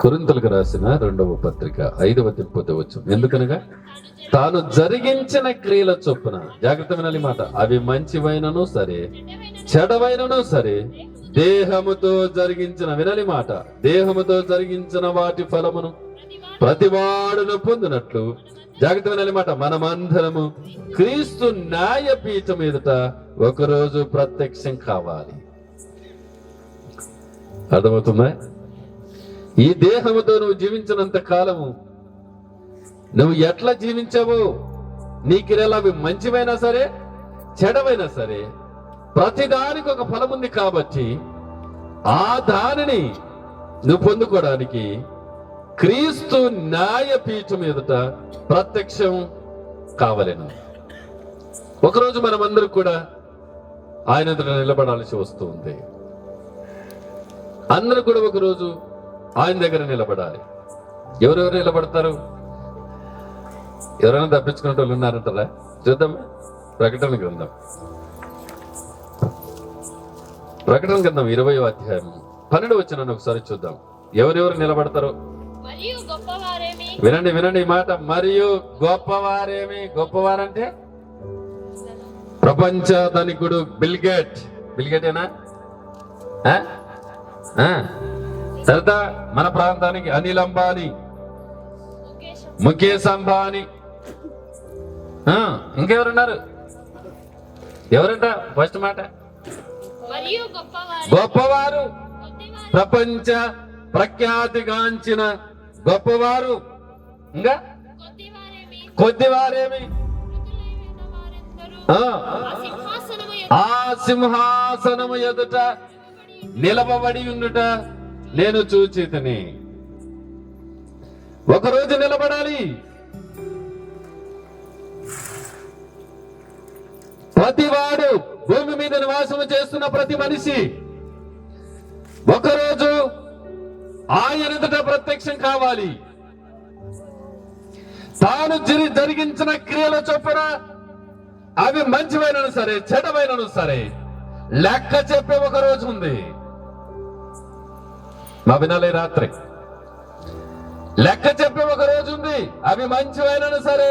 కొరింథీయులకు రాసిన 2వ పత్రిక 5వ వచనం. ఎందుకనగా తాను జరిగించిన క్రియల చొప్పున, జాగ్రత్త వినాలి మాట, అవి మంచివైనను సరే చెడవైనను సరే దేహముతో జరిగించిన, వినాలి మాట, దేహముతో జరిగించిన వాటి ఫలమును ప్రతివాడును పొందినట్లు, జాగ్రత్త వినాలి మాట, మనమందరము క్రీస్తు న్యాయపీఠం ఎదుట ఒకరోజు ప్రత్యక్షం కావాలి. అర్థమవుతుందా? ఈ దేహముతో నువ్వు జీవించినంత కాలము నువ్వు ఎట్లా జీవించావో, నీ క్రియలు అవి మంచివైనా సరే చెడవైనా సరే ప్రతిదానికి ఒక ఫలం ఉంది. కాబట్టి ఆ దానిని నువ్వు పొందుకోవడానికి క్రీస్తు న్యాయపీఠం ఎదుట ప్రత్యక్షం కావాలను. ఒకరోజు మనమందరం కూడా ఆయన ఎదుట నిలబడాల్సి వస్తూ ఉంది. అందరూ కూడా ఒకరోజు ఆయన దగ్గర నిలబడాలి. ఎవరెవరు నిలబడతారు? ఎవరైనా తప్పించుకునే వాళ్ళు ఉన్నారంటారా? చూద్దాం. ప్రకటన గ్రంథం 20వ అధ్యాయం 12వ వచనాన్ని ఒకసారి చూద్దాం. ఎవరెవరు నిలబడతారో వినండి, వినండి ఈ మాట. మరియు గొప్పవారేమి? గొప్పవారంటే ప్రపంచ ధనికుడు బిల్ గేటేనా? తర్వాత మన ప్రాంతానికి అనిల్ అంబానీ, ముఖేష్ అంబానీ, ఇంకెవరున్నారు? ఎవరంట? ఫస్ట్ మాట గొప్పవారు, ప్రపంచ ప్రఖ్యాతిగాంచిన గొప్పవారు. ఇంకా కొద్దివారేమి? ఆ సింహాసనము ఎదుట నిలబడి ఉండుట నేను చూచితిని. ఒకరోజు నిలబడాలి. ప్రతివాడు, భూమి మీద నివాసము చేస్తున్న ప్రతి మనిషి ఒకరోజు ఆయన ఎదుట ప్రత్యక్షం కావాలి. తాను జరిగించిన క్రియల చొప్పున అవి మంచివైనను సరే చెడవైనను సరే లెక్క చెప్పే ఒక రోజు ఉంది. మా వినాలి, రాత్రి లెక్క చెప్పే ఒక రోజు ఉంది. అవి మంచివైనను సరే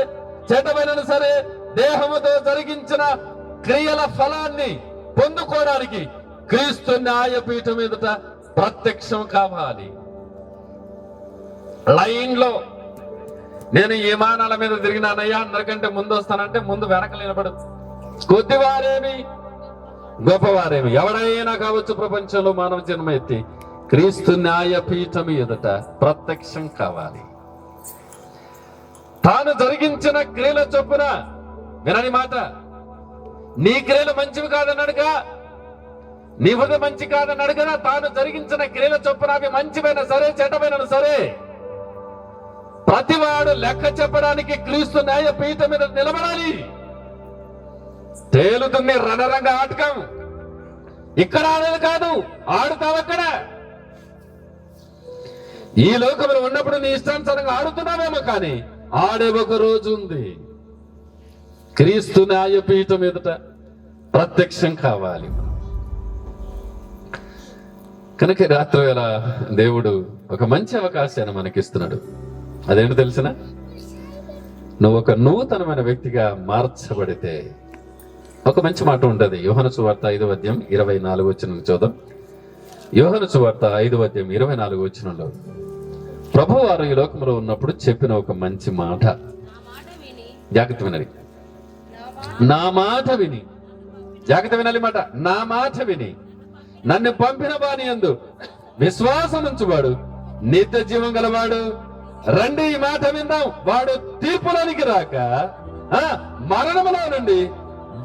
చెడ్డమైనను సరే దేహముతో జరిగించిన క్రియల ఫలాన్ని పొందుకోవడానికి క్రీస్తు న్యాయపీఠం ఎదుట ప్రత్యక్షం కావాలి. లైన్ లో నేను ఈ విమానాల మీద తిరిగినానయ్యా, అందరికంటే ముందు వస్తానంటే ముందు వెనక నిలబడు. కొద్దివారేమి గొప్పవారేమి ఎవడైనా కావచ్చు, ప్రపంచంలో మానవ జన్మ ఎత్తి క్రీస్తు న్యాయపీఠం ఎదుట ప్రత్యక్షం కావాలి. తాను జరిగించిన క్రియల చొప్పున, వినని మాట, నీ క్రియలు మంచివి కాదన్నాడుగా, నీ హృదయం మంచి కాదన్నాడుగా. తాను జరిగించిన క్రియల చొప్పున అవి మంచివైనా సరే చెడ్డమైనా సరే ప్రతివాడు లెక్క చెప్పడానికి క్రీస్తు న్యాయపీఠం మీద నిలబడాలి. తేలుతుంది రణరంగ ఆటకం. ఇక్కడ ఆడేది కాదు, ఆడుతావు అక్కడ. ఈ లోకంలో ఉన్నప్పుడు నీ ఇష్టానుసారంగా ఆడుతున్నావేమో, కానీ ఆడే ఒక రోజు ఉంది. క్రీస్తు న్యాయపీఠం ఎదుట ప్రత్యక్షం కావాలి. కనుక రాత్రి వేళ దేవుడు ఒక మంచి అవకాశాన్ని మనకిస్తున్నాడు. అదేంటో తెలిసిన, నువ్వు ఒక నూతనమైన వ్యక్తిగా మార్చబడితే ఒక మంచి మాట ఉంటది. యోహాను సువార్త 5వ అధ్యాయం 24వ వచనం చూద్దాం. యోహాను సువార్త 5వ అధ్యాయం 24వ వచనంలో ప్రభువారు ఈ లోకంలో ఉన్నప్పుడు చెప్పిన ఒక మంచి మాట. జాగ్రత్త వినాలి, నా మాట విని, జాగ్రత్త వినాలి మాట, నా మాట విని నన్ను పంపిన వాని యందు విశ్వాసం ఉంచువాడు నిత్య జీవం గలవాడు. రండి ఈ మాట విందాం. వాడు తీర్పులోనికి రాక మరణములో నుండి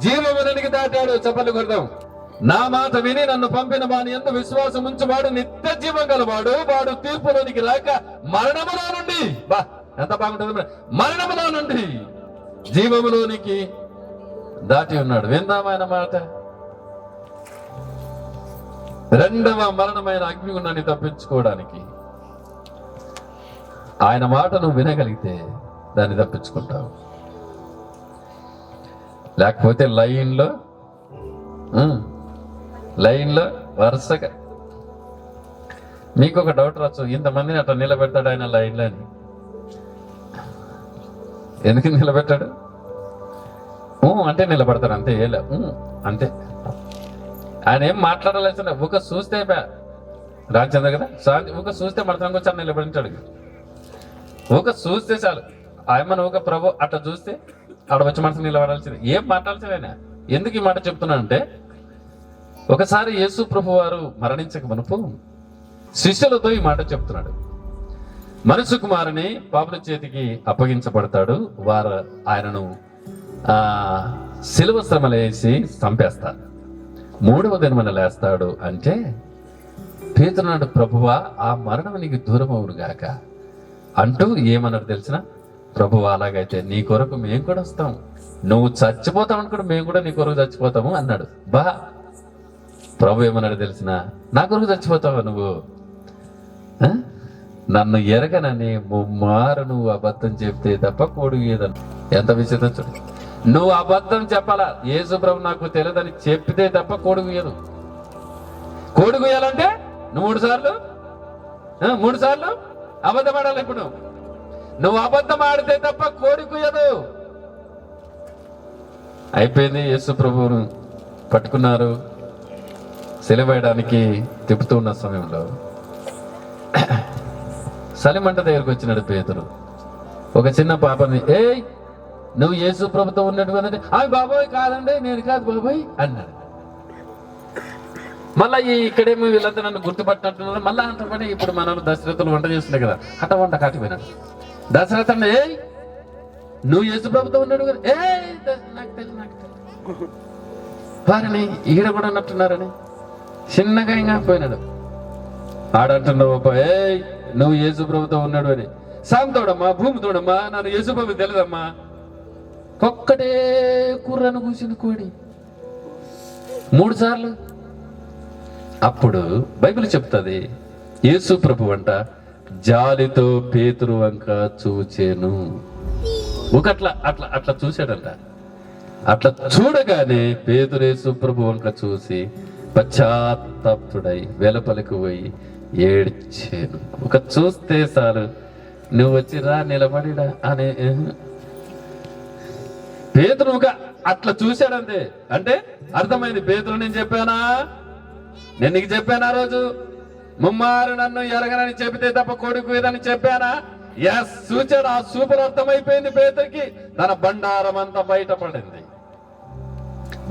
జీవములోనికి దాటాడు. చెప్పలు కొడదాం. నా మాట విని నన్ను పంపిన వాని యందు విశ్వాసం ఉంచువాడు నిత్య జీవం గలవాడు. వాడు తీర్పులోనికి రాక మరణములో నుండి, బా ఎంత బాగుంటుంది, మరణములో నుండి జీవములోనికి దాటి ఉన్నాడు. విందాం ఆయన మాట. రెండవ మరణమైన అగ్నిగుండాన్ని తప్పించుకోవడానికి ఆయన మాట నువ్వు వినగలిగితే దాన్ని తప్పించుకుంటావు. లేకపోతే లైన్లో వరుసగా మీకు ఒక డౌట్ రావచ్చు, ఇంతమందిని అట్లా నిలబెడతాడు ఆయన లైన్లో అని. ఎందుకు నిలబెట్టాడు? అంటే నిలబడతాడు అంతే, అంతే. ఆయన ఏం మాట్లాడాల్సిన ఒక చూస్తే రామచంద్ర కదా, ఒక చూస్తే మడతానికి వచ్చి నిలబడించాడు. ఒక చూస్తే చాలు, ఆయన ఒక ప్రభు అట్లా చూస్తే ఆడ వచ్చి మనసు నిలబడాల్సింది, ఏం మాట్లాడాల్సింది ఆయన. ఎందుకు ఈ మాట చెప్తున్నానంటే, ఒకసారి యేసు ప్రభు వారు మరణించక మునుపు శిష్యులతో ఈ మాట చెప్తున్నాడు. మనుష్య కుమారుని పాపుల చేతికి అప్పగించబడతాడు, వారు ఆయనను శిలువ శ్రమలేసి చంపేస్తారు, 3వ దినమున లేస్తాడు అంటే పేతురున్నాడు, ప్రభువా ఆ మరణం నీకు దూరం అవును గాక అంటూ ఏమన్నాడు తెలిసిన? ప్రభువా అలాగైతే నీ కొరకు మేము కూడా వస్తాం, నువ్వు చచ్చిపోతావు అనుకుంటే మేము కూడా నీ కొరకు చచ్చిపోతాము అన్నాడు. ప్రభు ఏమన్నాడు తెలిసిన? నా కొరకు చచ్చిపోతావా నువ్వు? నన్ను ఎరగనని ముమ్మారు నువ్వు అబద్ధం చెప్తే తప్ప కోడి ఏదన్న. ఎంత విచిత్రం చూడు, నువ్వు అబద్ధం చెప్పాలా, యేసు ప్రభు నాకు తెలియదని చెప్తే తప్ప కోడి గుయ్యదు. కోడి గుయ్యాలంటే నువ్వు 3 సార్లు అబద్ధం ఆడాలి. ఇప్పుడు నువ్వు అబద్ధం ఆడితే తప్ప కోడి గుయ్యదు. అయిపోయింది. యేసు ప్రభువును పట్టుకున్నారు, సెలవేయడానికి తిప్పుతూ ఉన్న సమయంలో సలిమంట దగ్గరకు వచ్చినాడు పేతురు. ఒక చిన్న పాపని, నువ్వు యేసు ప్రభుతో ఉన్నట్టు అంటే, బాబోయ్ కాదండి, నేను కాదు బాబోయ్ అన్నాడు. మళ్ళా ఇక్కడేమో వీళ్ళంతా నన్ను గుర్తుపట్టినట్టున్నారు. మళ్ళా అంత పని ఇప్పుడు మనం దశరథులు వంట చేస్తున్నాయి కదా, వంట కాటిపోయినాడు. దశరథ నువ్వు యేసు ప్రభుతో ఉన్నాడు కదా, నాకు తెలియదు వారిని ఈడ కూడా అన్నట్టున్నారని చిన్నగా ఇంకా పోయినాడు. ఆడంటున్నావు, నువ్వు యేసు ప్రభుతో ఉన్నాడు అని. సాంతోడమ్మా, భూమి తోడమ్మా, నన్ను యేసు ప్రభు తెలియదమ్మా. ఒక్కటే కుర్రను కూర్చుని కోడి 3 సార్లు. అప్పుడు బైబిల్ చెప్తుంది, యేసు ప్రభు అంట జాలితో పేతురు వంక చూచేను. అట్లా చూశాడంట. అట్లా చూడగానే పేతురు యేసు ప్రభు వంక చూసి పశ్చాత్తాపుడై వెలుపలకు పోయి ఏడ్చాను. ఒక చూస్తే చాలు, నువ్వు వచ్చి రా నిలబడిడా అనే. పేతురు అట్లా చూశాడంతే. అంటే అర్థమైంది, పేతురు నేను చెప్పానా, నేను నీకు చెప్పాను ఆ రోజు, ముమ్మారు నన్ను ఎరగనని చెబితే తప్ప కొడుకు ఏదని చెప్పానా? చూచాడు. ఆ సూపర్ అర్థమైపోయింది పేతురికి. తన బండారం అంతా బయటపడింది.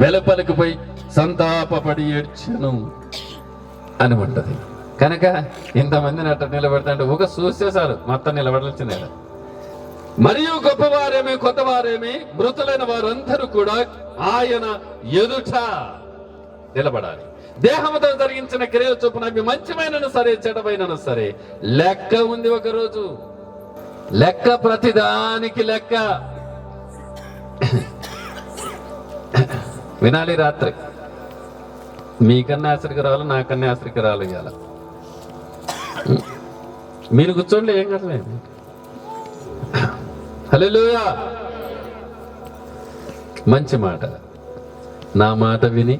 వెలుపలికి పోయి సంతాపపడి ఏడ్చను అని ఉంటది. కనుక ఇంతమందిని అట్లా నిలబెడతాంటే ఒక చూస్తే చాలు, మొత్తం నిలబడాల్సిందే. మరియు గొప్పవారేమి కొత్తవారేమి మృతులైన వారందరూ కూడా ఆయన ఎదుట నిలబడాలి. దేహంతో జరిగించిన క్రియలు చొప్పున అవి మంచిమైనను సరే చెడమైనను సరే లెక్క ఉంది. ఒకరోజు లెక్క, ప్రతిదానికి లెక్క వినాలి. రాత్రి మీకన్నా ఆశ్రకరాలు, నాకన్నా ఆశ్రకరాలు ఇవ్వాల. మీరు కూర్చోండి, ఏం కదా. హల్లెలూయా. మంచి మాట, నా మాట విని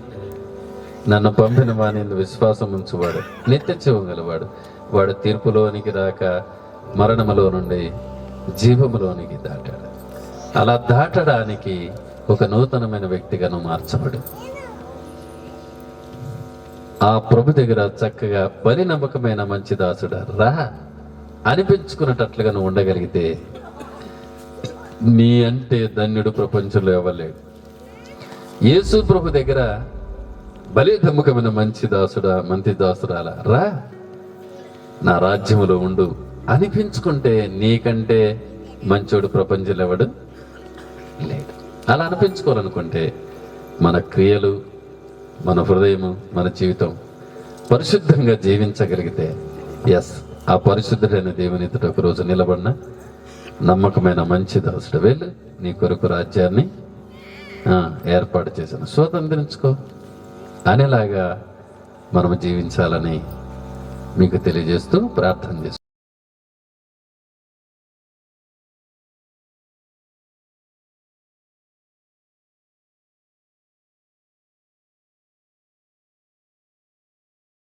నన్ను పంపిన వాని విశ్వాసం ఉంచువాడు నిత్య జీవం గలవాడు. వాడు తీర్పులోనికి రాక మరణములో నుండి జీవములోనికి దాటాడు. అలా దాటడానికి ఒక నూతనమైన వ్యక్తిగా నువ్వు మార్చబడు. ఆ ప్రభు దగ్గర చక్కగా బలి నమ్మకమైన మంచి దాసుడా రా అనిపించుకున్నట్లుగా నువ్వు ఉండగలిగితే నీ అంటే ధన్యుడు ప్రపంచంలో ఇవ్వలేడు. యేసు ప్రభు దగ్గర బలి నమ్మకమైన మంచి దాసుడా, మంచి దాసురాల రా నా రాజ్యములో ఉండు అనిపించుకుంటే నీకంటే మంచోడు ప్రపంచంలో ఎవడు లేడు. అలా అనిపించుకోవాలనుకుంటే మన క్రియలు, మన హృదయము, మన జీవితం పరిశుద్ధంగా జీవించగలిగితే ఆ పరిశుద్ధుడైన దేవుని ఎదుట ఒకరోజు నిలబడిన నమ్మకమైన మంచి దాసుడు వెళ్ళి నీ కొరకు రాజ్యాన్ని ఏర్పాటు చేశాను, స్వతంత్రించుకో అనేలాగా మనము జీవించాలని మీకు తెలియజేస్తూ ప్రార్థన చేస్తాం.